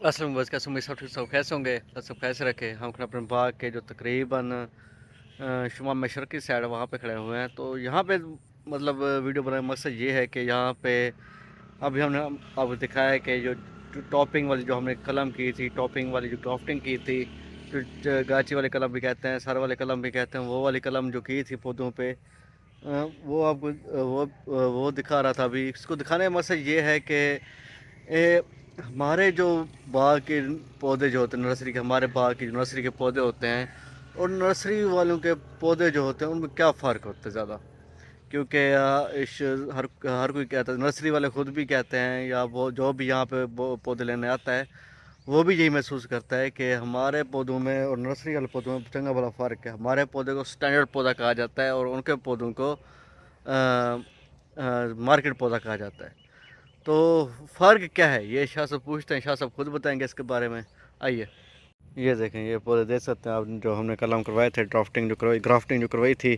اصل میں بس کا سمی سب خیس ہوں گے سب خیس رکھے ہم اپنے باغ کے جو تقریباً شمال مشرقی سائڈ وہاں پہ کھڑے ہوئے ہیں تو یہاں پہ مطلب ویڈیو بنانے کا مقصد یہ ہے کہ یہاں پہ ابھی ہم نے آپ کو دکھایا ہے کہ جو ٹاپنگ والی جو ہم نے قلم کی تھی ٹاپنگ والی جو گرافٹنگ کی تھی جو گاچی والے قلم بھی کہتے ہیں سر والے قلم بھی کہتے ہیں وہ والی قلم جو کی تھی پودوں پہ وہ آپ کو وہ دکھا رہا تھا ابھی اس کو دکھانے کا مقصد یہ ہے کہ ہمارے جو باغ کے پودے جو ہوتے ہیں نرسری کے ہمارے باغ کی جو نرسری کے پودے ہوتے ہیں اور نرسری والوں کے پودے جو ہوتے ہیں ان میں کیا فرق ہوتا ہے زیادہ کیونکہ ہر کوئی کہتا ہے نرسری والے خود بھی کہتے ہیں یا وہ جو بھی یہاں پہ پودے لینے آتا ہے وہ بھی یہی محسوس کرتا ہے کہ ہمارے پودوں میں اور نرسری والے پودوں میں چنگا بڑا فرق ہے ہمارے پودے کو سٹینڈرڈ پودا کہا جاتا ہے اور ان کے پودوں کو مارکیٹ پودا کہا جاتا ہے تو فرق کیا ہے یہ شاہ صاحب پوچھتے ہیں شاہ صاحب خود بتائیں گے اس کے بارے میں آئیے یہ دیکھیں یہ پودے دیکھ سکتے ہیں آپ جو ہم نے قلم کروائے تھے گرافٹنگ جو کروائی تھی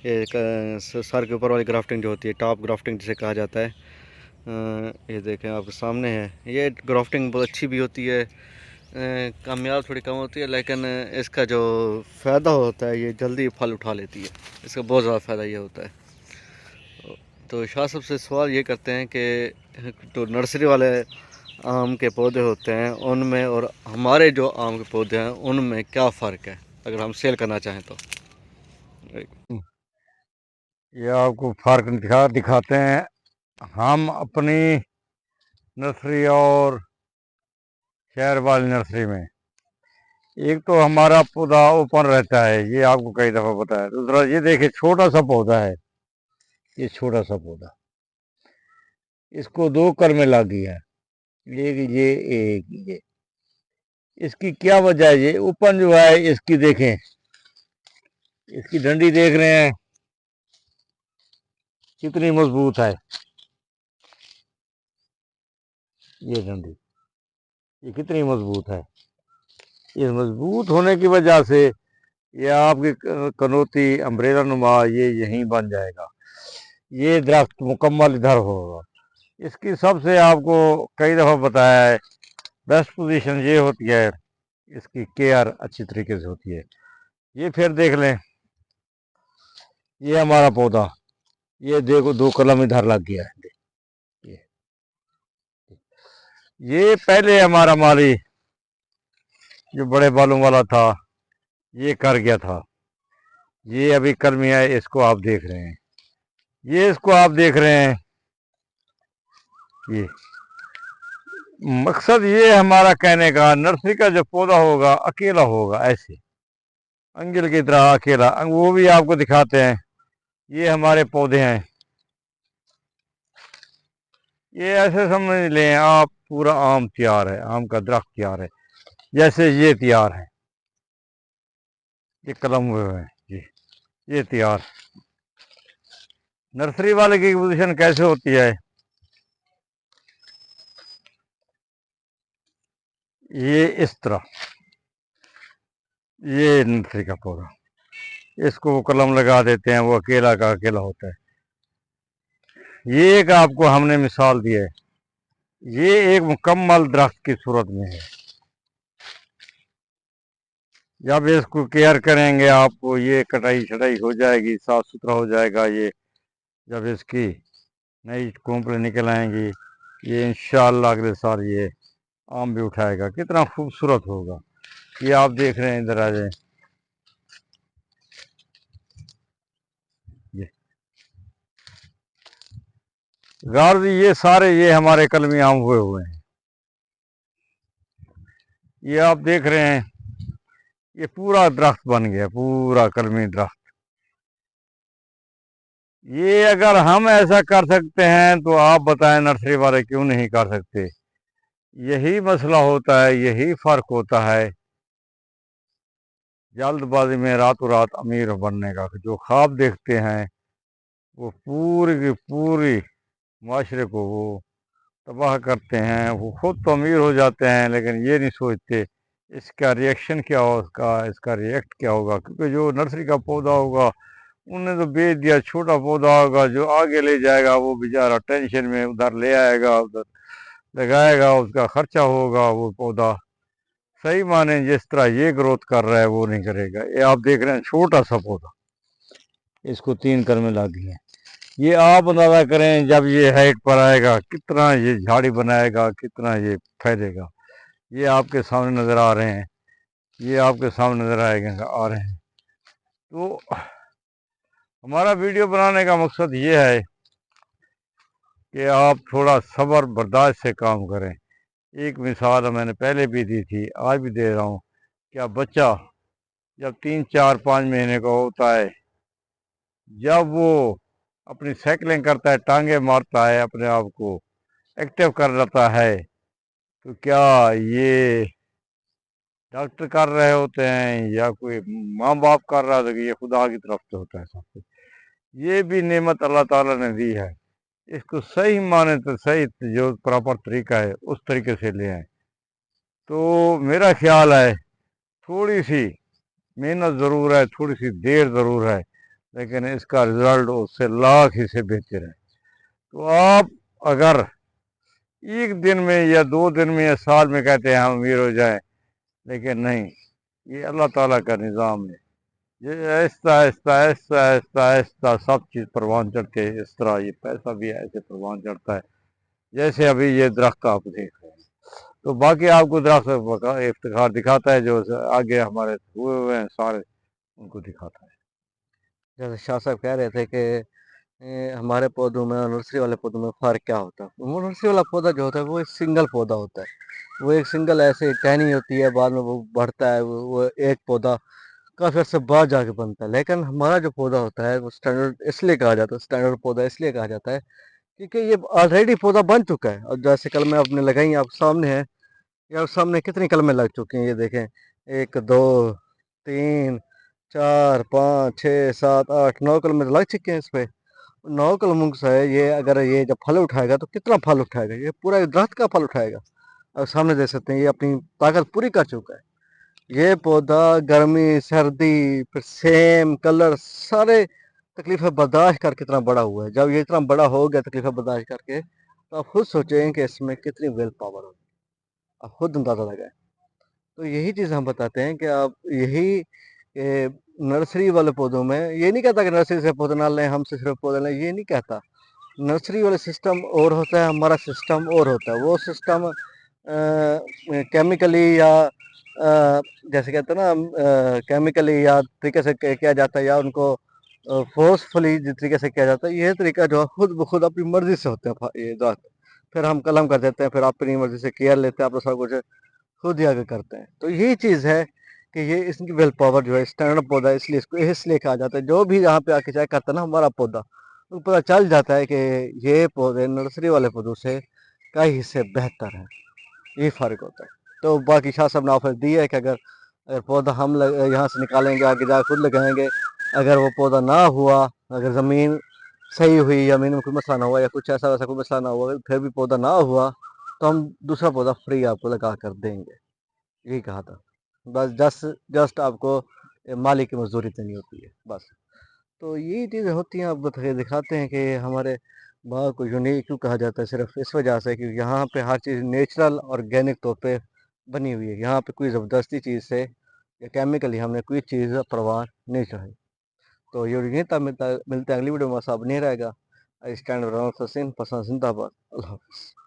یہ سر کے اوپر والی گرافٹنگ جو ہوتی ہے ٹاپ گرافٹنگ جسے کہا جاتا ہے یہ دیکھیں آپ کے سامنے ہے یہ گرافٹنگ بہت اچھی بھی ہوتی ہے کامیاب تھوڑی کم ہوتی ہے لیکن اس کا جو فائدہ ہوتا ہے یہ جلدی پھل اٹھا لیتی ہے اس کا بہت زیادہ فائدہ یہ ہوتا ہے تو شاہ صاحب سے سوال یہ کرتے ہیں کہ جو نرسری والے آم کے پودے ہوتے ہیں ان میں اور ہمارے جو آم کے پودے ہیں ان میں کیا فرق ہے اگر ہم سیل کرنا چاہیں تو یہ آپ کو فرق دکھاتے ہیں ہم اپنی نرسری اور شہر والی نرسری میں ایک تو ہمارا پودا اوپن رہتا ہے یہ آپ کو کئی دفعہ بتایا دوسرا یہ دیکھیں چھوٹا سا پودا ہے یہ چھوٹا سا پودا اس کو دو کل میں لگ گیا ایک یہ اس کی کیا وجہ ہے یہ اوپن جو ہے اس کی دیکھیں اس کی ڈنڈی دیکھ رہے ہیں کتنی مضبوط ہے یہ ڈنڈی یہ کتنی مضبوط ہے یہ مضبوط ہونے کی وجہ سے یہ آپ کی کنوتی امبریلا نما یہ یہیں بن جائے گا یہ درخت مکمل ادھر ہوگا اس کی سب سے آپ کو کئی دفعہ بتایا ہے بیسٹ پوزیشن یہ ہوتی ہے اس کی کیئر اچھی طریقے سے ہوتی ہے یہ پھر دیکھ لیں یہ ہمارا پودا یہ دیکھو دو قلم ادھر لگ گیا ہے یہ پہلے ہمارا مالی جو بڑے بالوں والا تھا یہ کر گیا تھا یہ ابھی کلمی ہے اس کو آپ دیکھ رہے ہیں یہ اس کو آپ دیکھ رہے ہیں یہ مقصد یہ ہمارا کہنے کا نرسری کا جو پودا ہوگا اکیلا ہوگا ایسے انگل کی طرح اکیلا وہ بھی آپ کو دکھاتے ہیں یہ ہمارے پودے ہیں یہ ایسے سمجھ لیں آپ پورا آم تیار ہے آم کا درخت تیار ہے جیسے یہ تیار ہے یہ قلم ہوئے ہیں جی یہ تیار نرسری والے کی پوزیشن کیسے ہوتی ہے یہ اس طرح یہ نرسری کا پودا اس کو وہ قلم لگا دیتے ہیں وہ اکیلا کا اکیلا ہوتا ہے یہ ایک آپ کو ہم نے مثال دی ہے یہ ایک مکمل درخت کی صورت میں ہے جب اس کو کیئر کریں گے آپ کو یہ کٹائی چھٹائی ہو جائے گی صاف ستھرا ہو جائے گا یہ جب اس کی نئی کونپلیں نکل آئیں گی یہ انشاءاللہ اگلے سال یہ آم بھی اٹھائے گا کتنا خوبصورت ہوگا یہ آپ دیکھ رہے ہیں ادھر آ جائیں غرض یہ سارے یہ ہمارے کلمی آم ہوئے ہیں یہ آپ دیکھ رہے ہیں یہ پورا درخت بن گیا پورا کلمی درخت یہ اگر ہم ایسا کر سکتے ہیں تو آپ بتائیں نرسری والے کیوں نہیں کر سکتے یہی مسئلہ ہوتا ہے یہی فرق ہوتا ہے جلد بازی میں راتوں رات امیر بننے کا جو خواب دیکھتے ہیں وہ پوری کی پوری معاشرے کو وہ تباہ کرتے ہیں وہ خود تو امیر ہو جاتے ہیں لیکن یہ نہیں سوچتے اس کا ریئیکشن کیا ہوگا اس کا ریئیکٹ کیا ہوگا کیونکہ جو نرسری کا پودا ہوگا انہوں نے تو بیچ دیا چھوٹا پودا ہوگا جو آگے لے جائے گا وہ بیچارہ ٹینشن میں ادھر لے آئے گا ادھر लगाएगा, उसका खर्चा होगा, वो पौधा सही माने जिस तरह ये ग्रोथ कर रहा है वो नहीं करेगा। ये आप देख रहे हैं छोटा सा पौधा, इसको 3 कलमें लगी हैं। ये आप अंदाजा करें जब ये हाइट पर आएगा कितना ये झाड़ी बनाएगा, कितना ये फैलेगा। ये आपके सामने नज़र आ रहे हैं, ये आपके सामने नज़र आ रहे हैं। तो हमारा वीडियो बनाने का मकसद ये है कि आप थोड़ा सब्र बर्दाश्त से काम करें। एक मिसाल मैंने पहले भी दी थी, आज भी दे रहा हूँ। क्या बच्चा जब 3 4 5 महीने का होता है, जब वो अपनी साइकिलिंग करता है, टांगे मारता है, अपने आप को एक्टिव कर लेता है, तो क्या ये डॉक्टर कर रहे होते हैं या कोई माँ बाप कर रहा है? तो ये खुदा की तरफ से होता है सब कुछ। ये भी नेमत अल्लाह ताला ने दी है, इसको सही माने तो सही जो प्रॉपर तरीका है उस तरीके से ले आए। तो मेरा ख्याल है थोड़ी सी मेहनत ज़रूर है, थोड़ी सी देर ज़रूर है, लेकिन इसका रिज़ल्ट उससे लाख ही से बेहतर है। तो आप अगर एक दिन में या 2 दिन में या साल में कहते हैं हम अमीर हो जाएं, लेकिन नहीं, ये अल्लाह ताला का निज़ाम है। ये आहिस्ता आहिस्ता आहिस्ता आहिस्ता आहिस्ता सब चीज़ परवान चढ़ते है। इस तरह ये पैसा भी ऐसे परवान चढ़ता है जैसे अभी ये दरख्त आप देख रहे हैं। तो बाकी आपको दरख्त का इफ्तिखार दिखाता है, जो आगे हमारे हुए हुए हैं सारे उनको दिखाता है। जैसे शाह साहब कह रहे थे कि हमारे पौधों में और नर्सरी वाले पौधों में फ़र्क क्या होता है। वो नर्सरी वाला पौधा जो होता है वो एक सिंगल पौधा होता है, वो एक सिंगल ऐसे टहनी होती है, बाद में वो बढ़ता है, वो एक पौधा काफ़ी अर्से बाद जाके बनता है। लेकिन हमारा जो पौधा होता है वो स्टैंडर्ड इसलिए कहा जाता है, स्टैंडर्ड पौधा इसलिए कहा जाता है क्योंकि ये ऑलरेडी पौधा बन चुका है। और जैसे कलमें आपने लगाई आप सामने हैं, या सामने कितनी कलमें लग चुकी हैं, ये देखें 1 2 3 4 5 6 7 8 9 कलमें तो लग चुके हैं इस पे। 9 कलमों से ये अगर ये जब फल उठाएगा तो कितना फल उठाएगा, ये पूरा एक दरख्त का फल उठाएगा। और सामने देख सकते हैं ये अपनी ताकत पूरी कर चुका है। ये पौधा गर्मी सर्दी फिर सेम कलर सारे तकलीफें बर्दाश्त कर कितना बड़ा हुआ है। जब ये इतना बड़ा हो गया तकलीफें बर्दाश्त करके, तो आप खुद सोचें कि इसमें कितनी विल पावर होगी, आप खुद अंदाज़ा लगाएं। तो यही चीज़ हम बताते हैं कि आप यही नर्सरी वाले पौधों में, ये नहीं कहता कि नर्सरी से पौधे ना लें, हमसे सिर्फ पौधे लें, ये नहीं कहता। नर्सरी वाला सिस्टम और होता है, हमारा सिस्टम और होता है। वो सिस्टम केमिकली या जैसे कहते हैं ना केमिकली या तरीके से किया जाता है, या उनको फोर्सफुली जिस तरीके से किया जाता है, ये तरीका जो है खुद ब खुद अपनी मर्जी से होते हैं ये दरख्त। फिर हम कलम कर देते हैं, फिर अपनी मर्जी से केयर लेते हैं, अपना सब कुछ खुद ही आगे करते हैं। तो यही चीज़ है कि ये इसकी विल पावर जो है स्टैंडर्ड पौधा, इसलिए इसलिए कहा जाता है। जो भी यहाँ पे आके चेक करता है ना हमारा पौधा, उनको पता चल जाता है कि ये पौधे नर्सरी वाले पौधों से कई हिस्से बेहतर हैं। यही फ़र्क होता है। तो बाकी शाह साहब ने ऑफर दी है कि अगर अगर पौधा हम यहाँ से निकालेंगे, आगे जाकर खुद लगाएंगे, अगर वो पौधा ना हुआ, अगर ज़मीन सही हुई, ज़मीन में कोई मसला ना हुआ या कुछ ऐसा वैसा कोई मसला ना हुआ, फिर भी पौधा ना हुआ, तो हम दूसरा पौधा फ्री आपको लगा कर देंगे। यही कहा था। बस जस्ट आपको माली की मजदूरी देनी होती है बस। तो यही चीज़ें होती हैं, आप दिखाते हैं कि हमारे बाग को यूनिक क्यों कहा जाता है, सिर्फ इस वजह से कि यहाँ पे हर चीज़ नेचुरल ऑर्गेनिक तौर पे बनी हुई है। यहाँ पे कोई ज़बरदस्ती चीज़ से या केमिकली हमने कोई चीज़ परवान नहीं चढ़ाई। तो ये यहीं तक मिलता मिलते हैं अगली वीडियो में। साहब नहीं रहेगा। आई स्टैंड पसंद जिंदाबाद। अल्लाह हाफ़िज़।